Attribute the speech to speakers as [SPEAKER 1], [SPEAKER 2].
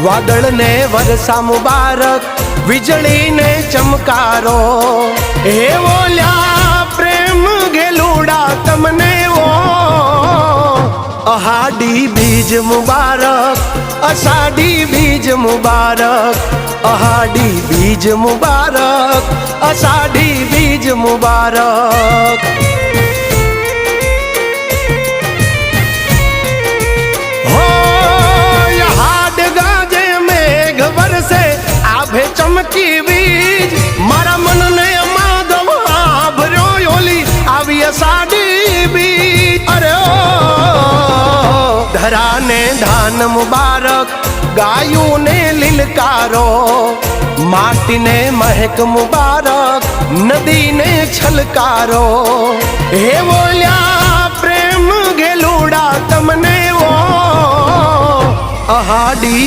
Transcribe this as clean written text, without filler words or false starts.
[SPEAKER 1] वादळ ने वरसा मुबारक, वीजळी ने चमकारो, हे बोल्या प्रेम गेलुडा तमने वो। अहाडी बीज मुबारक, अषाढ़ी बीज मुबारक, अहाडी बीज मुबारक, अषाढ़ी बीज मुबारक। चमकी बीज मारा मन ने माधव भर्यो योली आवी अषाढ़ी बीज। अरे ओ धरा ने धान मुबारक, गायू ने लिलकारो, माटी ने महक मुबारक, नदी ने छलकारो, हे बोल्या प्रेम गेलुडा तमने वो। अहाडी